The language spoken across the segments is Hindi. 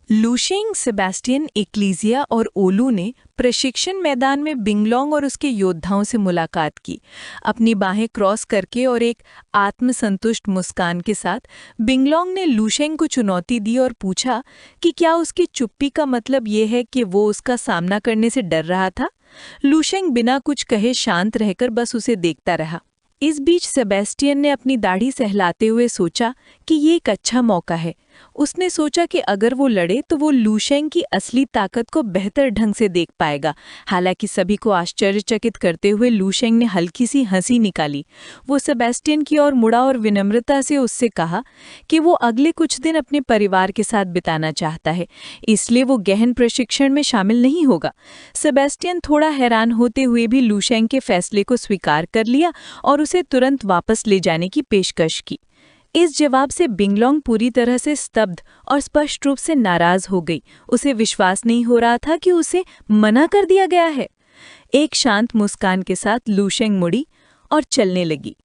लुशेंग, सेबेस्टियन, एक्लीजिया और ओलू ने प्रशिक्षण मैदान में बिंगलोंग और उसके योद्धाओं से मुलाकात की। अपनी बाहें क्रॉस करके और एक आत्मसंतुष्ट मुस्कान के साथ बिंगलोंग ने लुशेंग को चुनौती दी और पूछा कि क्या उसकी चुप्पी का मतलब ये है कि वो उसका सामना करने से डर रहा था। लुशेंग बिना कुछ कहे शांत रहकर बस उसे देखता रहा। इस बीच सेबेस्टियन ने अपनी दाढ़ी सहलाते हुए सोचा कि ये एक अच्छा मौका है। उसने सोचा कि अगर वो लड़े तो वो लुशेंग की असली ताकत को बेहतर ढंग से देख पाएगा। हालांकि सभी को आश्चर्यचकित करते हुए लुशेंग ने हल्की सी हंसी निकाली। वो सेबेस्टियन की ओर मुड़ा और विनम्रता से उससे कहा कि वो अगले कुछ दिन अपने परिवार के साथ बिताना चाहता है, इसलिए वो गहन प्रशिक्षण में शामिल नहीं होगा। सेबेस्टियन थोड़ा हैरान होते हुए भी लुशेंग के फैसले को स्वीकार कर लिया और उसे तुरंत वापस ले जाने की पेशकश की। इस जवाब से बिंगलोंग पूरी तरह से स्तब्ध और स्पष्ट रूप से नाराज हो गई। उसे विश्वास नहीं हो रहा था कि उसे मना कर दिया गया है। एक शांत मुस्कान के साथ लुशेंग मुड़ी और चलने लगी।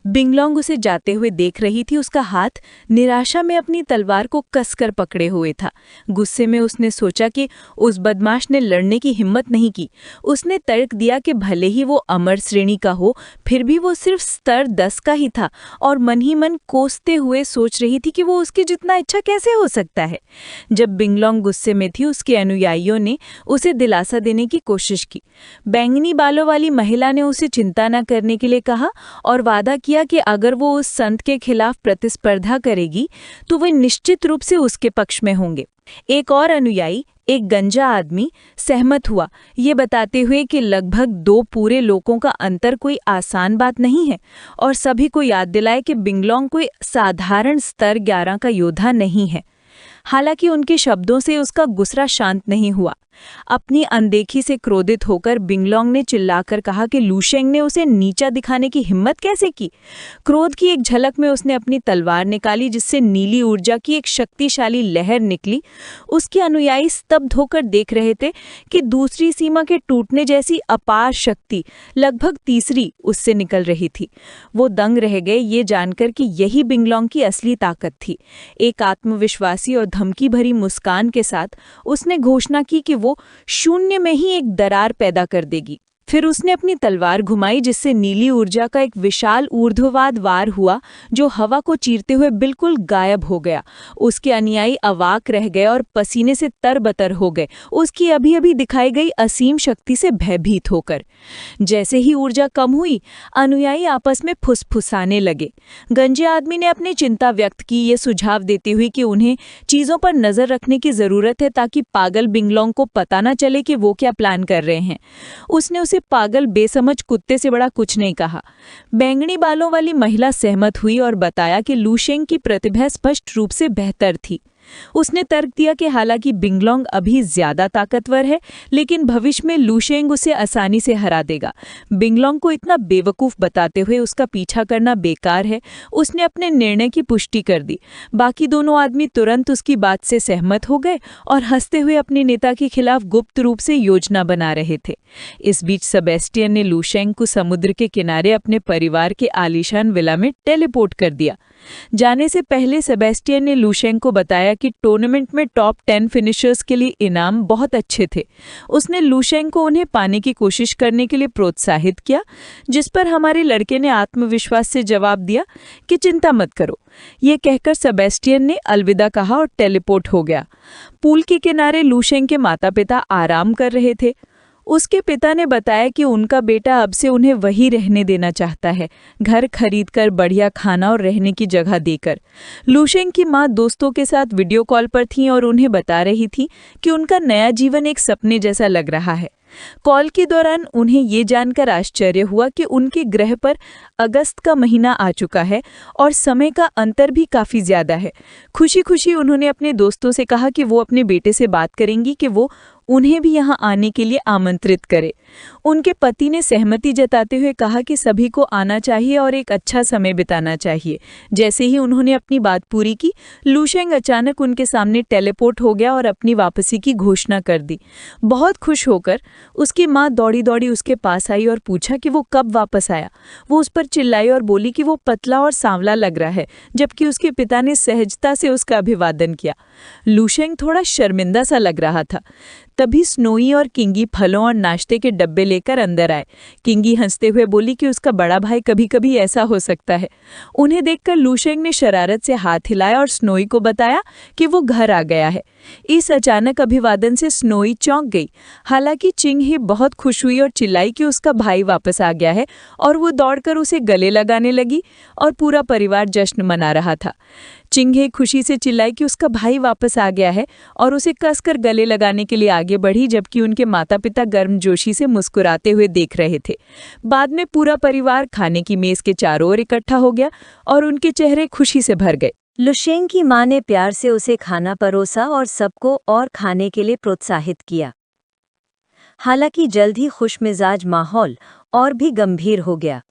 बिंगलोंग उसे जाते हुए देख रही थी। उसका हाथ निराशा में अपनी तलवार को कसकर पकड़े हुए था। गुस्से में उसने सोचा कि उस बदमाश ने लड़ने की हिम्मत नहीं की। उसने तर्क दिया कि भले ही वो अमर श्रेणी का हो, फिर भी वो सिर्फ स्तर 10 का ही था और मन ही मन कोसते हुए सोच रही थी कि वो उसके जितना अच्छा कैसे हो सकता है। जब बिंगलोंग गुस्से में थी, उसके अनुयायियों ने उसे दिलासा देने की कोशिश की। बैंगनी बालों वाली महिला ने उसे चिंता न करने के लिए कहा और वादा किया कि अगर वो उस संत के खिलाफ प्रतिस्पर्धा करेगी तो वे निश्चित रूप से उसके पक्ष में होंगे। एक और अनुयायी, एक गंजा आदमी, सहमत हुआ, ये बताते हुए कि लगभग 2 पूरे लोगों का अंतर कोई आसान बात नहीं है, और सभी को याद दिलाए कि बिंगलोंग कोई साधारण स्तर 11 का योद्धा नहीं है। हालांकि उनके शब्दों से उसका गुस्सा शांत नहीं हुआ। अपनी अनदेखी से क्रोधित होकर बिंगलोंग ने चिल्लाकर कहा कि लुशेंग ने उसे नीचा दिखाने की हिम्मत कैसे की। क्रोध की एक झलक में उसने अपनी तलवार निकाली, जिससे नीली ऊर्जा की एक शक्तिशाली लहर निकली। उसके अनुयायी स्तब्ध होकर देख रहे थे कि दूसरी सीमा के टूटने जैसी अपार शक्ति, लगभग तीसरी, उससे निकल रही थी। वो दंग रह गए ये जानकर कि यही बिंगलोंग की असली ताकत थी। एक आत्मविश्वासी और धमकी भरी मुस्कान के साथ उसने घोषणा की कि वो शून्य में ही एक दरार पैदा कर देगी। फिर उसने अपनी तलवार घुमाई, जिससे नीली ऊर्जा का एक विशाल ऊर्ध्ववाद वार हुआ जो हवा को चीरते हुए बिल्कुल गायब हो गया। उसके अनुयायी अवाक रह गए और पसीने से तरबतर हो गए, उसकी अभी अभी दिखाई गई असीम शक्ति से भयभीत होकर। जैसे ही ऊर्जा कम हुई, अनुयायी आपस में फुसफुसाने लगे। गंजे आदमी ने अपनी चिंता व्यक्त की, ये सुझाव देते हुए कि उन्हें चीज़ों पर नज़र रखने की ज़रूरत है ताकि पागल बिंगलोंग को पता न चले कि वो क्या प्लान कर रहे हैं। उसने उसे पागल बेसमझ कुत्ते से बड़ा कुछ नहीं कहा। बैंगनी बालों वाली महिला सहमत हुई और बताया कि लुशेंग की प्रतिभा स्पष्ट रूप से बेहतर थी। उसने तर्क दिया कि हालांकि बिंगलोंग अभी ज्यादा ताकतवर है, लेकिन भविष्य में लुशेंग उसे आसानी से हरा देगा। बिंगलोंग को इतना बेवकूफ बताते हुए उसका पीछा करना बेकार है। उसने अपने निर्णय की पुष्टि कर दी। बाकी दोनों आदमी तुरंत उसकी बात से सहमत हो गए और हंसते हुए अपने नेता के खिलाफ गुप्त रूप से योजना बना रहे थे। इस बीच सेबेस्टियन ने लुशेंग को समुद्र के किनारे अपने परिवार के आलीशान विला में टेलीपोर्ट कर दिया। जाने से पहले सेबेस्टियन ने लुशेंग को बताया कि टूर्नामेंट में टॉप 10 फिनिशर्स के लिए इनाम बहुत अच्छे थे। उसने लुशेंग को उन्हें पाने की कोशिश करने के लिए प्रोत्साहित किया, जिस पर हमारे लड़के ने आत्मविश्वास से जवाब दिया कि चिंता मत करो। ये कहकर सेबेस्टियन ने अलविदा कहा और टेलीपोर्ट हो गया। पूल के किनारे लुशेंग के माता-पिता आराम कर रहे थे। उसके पिता ने बताया कि उनका बेटा अब से उन्हें वहीं रहने देना चाहता है, घर खरीदकर, बढ़िया खाना और रहने की जगह देकर। लुशेंग की माँ दोस्तों के साथ वीडियो कॉल पर थीं और उन्हें बता रही थी कि उनका नया जीवन एक सपने जैसा लग रहा है। कॉल के दौरान उन्हें ये जानकर आश्चर्य हुआ कि उनके ग्रह पर अगस्त का महीना आ चुका है और समय का अंतर भी काफ़ी ज़्यादा है। खुशी खुशी उन्होंने अपने दोस्तों से कहा कि वो अपने बेटे से बात करेंगी कि वो उन्हें भी यहाँ आने के लिए आमंत्रित करे। उनके पति ने सहमति जताते हुए कहा कि सभी को आना चाहिए और एक अच्छा समय बिताना चाहिए। जैसे ही उन्होंने अपनी बात पूरी की, लुशेंग अचानक उनके सामने टेलीपोर्ट हो गया और अपनी वापसी की घोषणा कर दी। बहुत खुश होकर उसकी माँ दौड़ी दौड़ी उसके पास आई और पूछा कि वो कब वापस आया। वो उस पर चिल्लाई और बोली कि वो पतला और सांवला लग रहा है, जबकि उसके पिता ने सहजता से उसका अभिवादन किया। लुशेंग थोड़ा शर्मिंदा सा लग रहा था। तभी स्नोई और किंगी फलों और नाश्ते के डब्बे लेकर अंदर आए। किंगी हंसते हुए बोली कि उसका बड़ा भाई कभी-कभी ऐसा हो सकता है। उन्हें देखकर लुशेंग ने शरारत से हाथ हिलाया और स्नोई को बताया कि वो घर आ गया है। इस अचानक अभिवादन से स्नोई चौंक गई। हालांकि चिंग-ही बहुत खुश हुई और चिल्लाई कि उसका भाई वापस आ गया है, और वो दौड़कर उसे गले लगाने लगी और पूरा परिवार जश्न मना रहा था। चिंग-हे खुशी से चिल्लाई कि उसका भाई वापस आ गया है और उसे कसकर गले लगाने के लिए आगे बढ़ी, जबकि उनके माता-पिता गर्मजोशी से मुस्कुराते हुए देख रहे थे। बाद में पूरा परिवार खाने की मेज के चारों ओर इकट्ठा हो गया और उनके चेहरे खुशी से भर गए। लुशेंग की मां ने प्यार से उसे खाना परोसा और सबको और खाने के लिए प्रोत्साहित किया। हालांकि जल्द ही खुशमिजाज माहौल और भी गंभीर हो गया।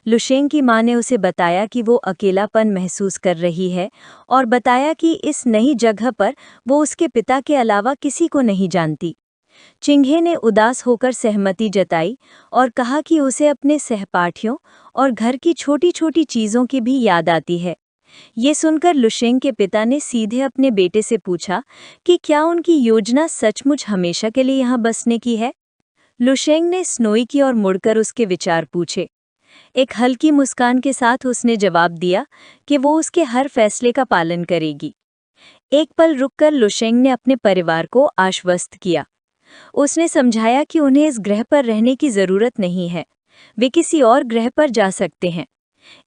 लुशेंग की मां ने उसे बताया कि वो अकेलापन महसूस कर रही है और बताया कि इस नई जगह पर वो उसके पिता के अलावा किसी को नहीं जानती। चिंग-हे ने उदास होकर सहमति जताई और कहा कि उसे अपने सहपाठियों और घर की छोटी-छोटी चीज़ों की भी याद आती है। ये सुनकर लुशेंग के पिता ने सीधे अपने बेटे से पूछा कि क्या उनकी योजना सचमुच हमेशा के लिए यहाँ बसने की है। लुशेंग ने स्नोई की ओर मुड़कर उसके विचार पूछे। एक हल्की मुस्कान के साथ उसने जवाब दिया कि वो उसके हर फैसले का पालन करेगी। एक पल रुककर लुशेंग ने अपने परिवार को आश्वस्त किया। उसने समझाया कि उन्हें इस ग्रह पर रहने की जरूरत नहीं है, वे किसी और ग्रह पर जा सकते हैं।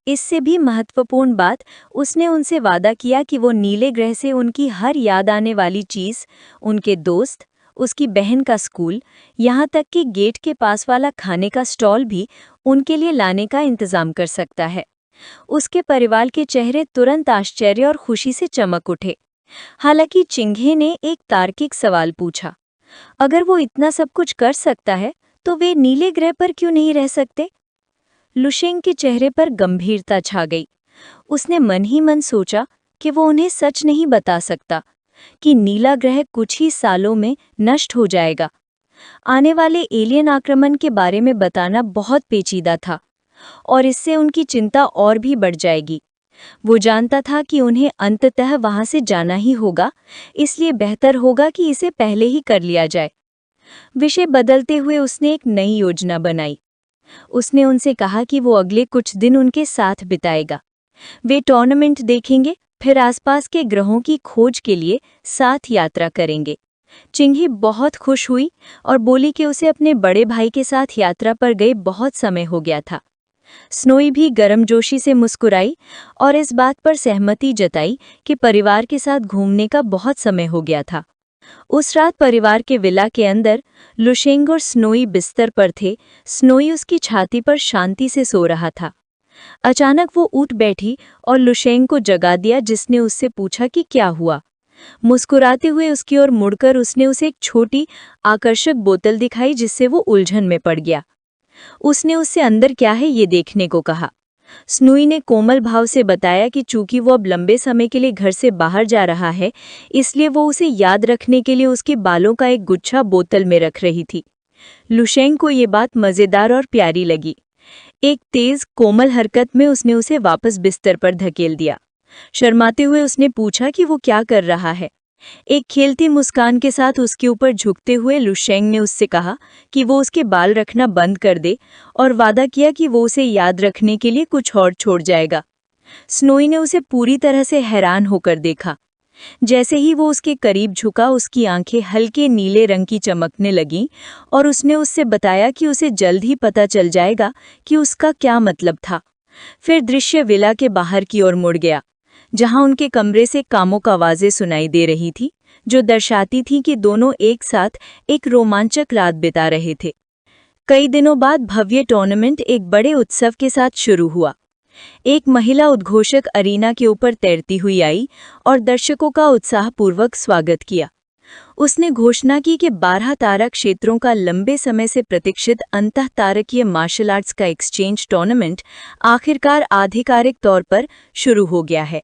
इससे भी महत्वपूर्ण बात, उसने उनसे वादा किया कि वो नीले ग्रह से उनकी हर याद आने वाली चीज़, उनके दोस्त, उसकी बहन का स्कूल, यहाँ तक कि गेट के पास वाला खाने का स्टॉल भी उनके लिए लाने का इंतज़ाम कर सकता है। उसके परिवार के चेहरे तुरंत आश्चर्य और खुशी से चमक उठे। हालांकि चिंग-हे ने एक तार्किक सवाल पूछा, अगर वो इतना सब कुछ कर सकता है तो वे नीले ग्रह पर क्यों नहीं रह सकते? लुशेंग के चेहरे पर गंभीरता छा गई। उसने मन ही मन सोचा कि वो उन्हें सच नहीं बता सकता कि नीला ग्रह कुछ ही सालों में नष्ट हो जाएगा। आने वाले एलियन आक्रमण के बारे में बताना बहुत पेचीदा था और इससे उनकी चिंता और भी बढ़ जाएगी। वो जानता था कि उन्हें अंततः वहां से जाना ही होगा, इसलिए बेहतर होगा कि इसे पहले ही कर लिया जाए। विषय बदलते हुए उसने एक नई योजना बनाई। उसने उनसे कहा कि वो अगले कुछ दिन उनके साथ बिताएगा। वे टूर्नामेंट देखेंगे, फिर आसपास के ग्रहों की खोज के लिए साथ यात्रा करेंगे। चिंग-हे बहुत खुश हुई और बोली कि उसे अपने बड़े भाई के साथ यात्रा पर गए बहुत समय हो गया था। स्नोई भी गर्मजोशी से मुस्कुराई और इस बात पर सहमति जताई कि परिवार के साथ घूमने का बहुत समय हो गया था। उस रात परिवार के विला के अंदर लुशेंग और स्नोई बिस्तर पर थे। स्नोई उसकी छाती पर शांति से सो रहा था। अचानक वो उठ बैठी और लुशेंग को जगा दिया, जिसने उससे पूछा कि क्या हुआ। मुस्कुराते हुए उसकी ओर मुड़कर उसने उसे एक छोटी आकर्षक बोतल दिखाई, जिससे वो उलझन में पड़ गया। उसने उससे अंदर क्या है ये देखने को कहा। स्नोई ने कोमल भाव से बताया कि चूंकि वो अब लंबे समय के लिए घर से बाहर जा रहा है, इसलिए वो उसे याद रखने के लिए उसके बालों का एक गुच्छा बोतल में रख रही थी। लुशेंग को ये बात मज़ेदार और प्यारी लगी। एक तेज कोमल हरकत में उसने उसे वापस बिस्तर पर धकेल दिया। शर्माते हुए उसने पूछा कि वो क्या कर रहा है। एक खेलती मुस्कान के साथ उसके ऊपर झुकते हुए लुशेंग ने उससे कहा कि वो उसके बाल रखना बंद कर दे और वादा किया कि वो उसे याद रखने के लिए कुछ और छोड़ जाएगा। स्नोई ने उसे पूरी तरह से हैरान होकर देखा। जैसे ही वो उसके करीब झुका, उसकी आंखें हल्के नीले रंग की चमकने लगीं और उसने उससे बताया कि उसे जल्द ही पता चल जाएगा कि उसका क्या मतलब था। फिर दृश्य विला के बाहर की ओर मुड़ गया, जहां उनके कमरे से कामुक आवाजें सुनाई दे रही थी, जो दर्शाती थी कि दोनों एक साथ एक रोमांचक रात बिता रहे थे। कई दिनों बाद भव्य टूर्नामेंट एक बड़े उत्सव के साथ शुरू हुआ। एक महिला उद्घोषक अरीना के ऊपर तैरती हुई आई और दर्शकों का उत्साहपूर्वक स्वागत किया। उसने घोषणा की कि 12 तारा क्षेत्रों का लंबे समय से प्रतीक्षित अंतःतारकीय मार्शल आर्ट्स का एक्सचेंज टूर्नामेंट आखिरकार आधिकारिक तौर पर शुरू हो गया है।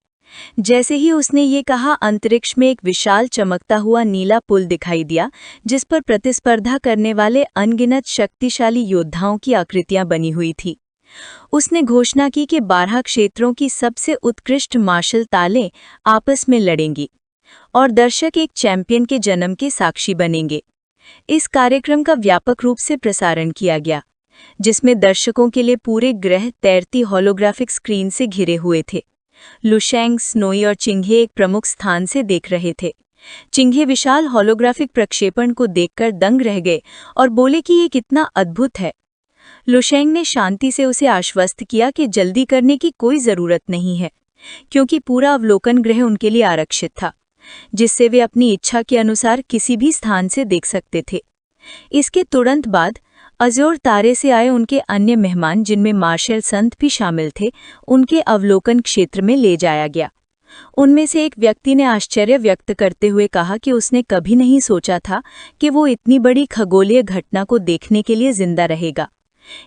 जैसे ही उसने ये कहा, अंतरिक्ष में एक विशाल चमकता हुआ नीला पुल दिखाई दिया, जिस पर प्रतिस्पर्धा करने वाले अनगिनत शक्तिशाली योद्धाओं की आकृतियां बनी हुई थी। उसने घोषणा की कि 12 क्षेत्रों की सबसे उत्कृष्ट मार्शल तालें आपस में लड़ेंगी और दर्शक एक चैंपियन के जन्म के साक्षी बनेंगे। इस कार्यक्रम का व्यापक रूप से प्रसारण किया गया, जिसमें दर्शकों के लिए पूरे ग्रह तैरती होलोग्राफिक स्क्रीन से घिरे हुए थे। लुशेंग, स्नोई और चिंघे एक प्रमुख स्थान से देख रहे थे। चिंघे विशाल होलोग्राफिक प्रक्षेपण को देखकर दंग रह गए और बोले कि ये कितना अद्भुत है। लुशेंग ने शांति से उसे आश्वस्त किया कि जल्दी करने की कोई जरूरत नहीं है, क्योंकि पूरा अवलोकन ग्रह उनके लिए आरक्षित था, जिससे वे अपनी इच्छा के अनुसार किसी भी स्थान से देख सकते थे। इसके तुरंत बाद अज़ोर तारे से आए उनके अन्य मेहमान, जिनमें मार्शल संत भी शामिल थे, उनके अवलोकन क्षेत्र में ले जाया गया। उनमें से एक व्यक्ति ने आश्चर्य व्यक्त करते हुए कहा कि उसने कभी नहीं सोचा था कि वो इतनी बड़ी खगोलीय घटना को देखने के लिए जिंदा रहेगा।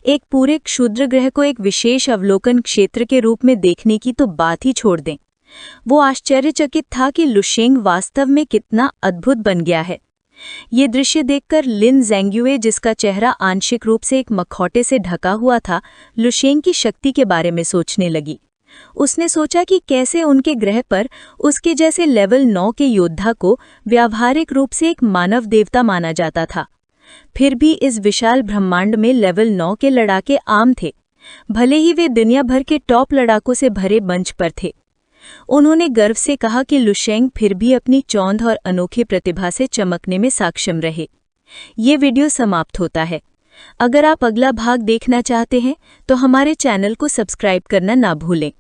एक पूरे क्षुद्र ग्रह को एक विशेष अवलोकन क्षेत्र के रूप में देखने की तो बात ही छोड़ दें। वो आश्चर्यचकित था कि लुशेंग वास्तव में कितना अद्भुत बन गया है। ये दृश्य देखकर लिन ज़ेंग्युए, जिसका चेहरा आंशिक रूप से एक मखौटे से ढका हुआ था, लुशेंग की शक्ति के बारे में सोचने लगी। उसने सोचा कि कैसे उनके ग्रह पर उसके जैसे लेवल 9 के योद्धा को व्यावहारिक रूप से एक मानव देवता माना जाता था। फिर भी इस विशाल ब्रह्मांड में लेवल 9 के लड़ाके आम थे, भले ही वे दुनिया भर के टॉप लड़ाकों से भरे मंच पर थे। उन्होंने गर्व से कहा कि लुशेंग फिर भी अपनी चौंध और अनोखी प्रतिभा से चमकने में सक्षम रहे। ये वीडियो समाप्त होता है। अगर आप अगला भाग देखना चाहते हैं तो हमारे चैनल को सब्सक्राइब करना ना भूलें।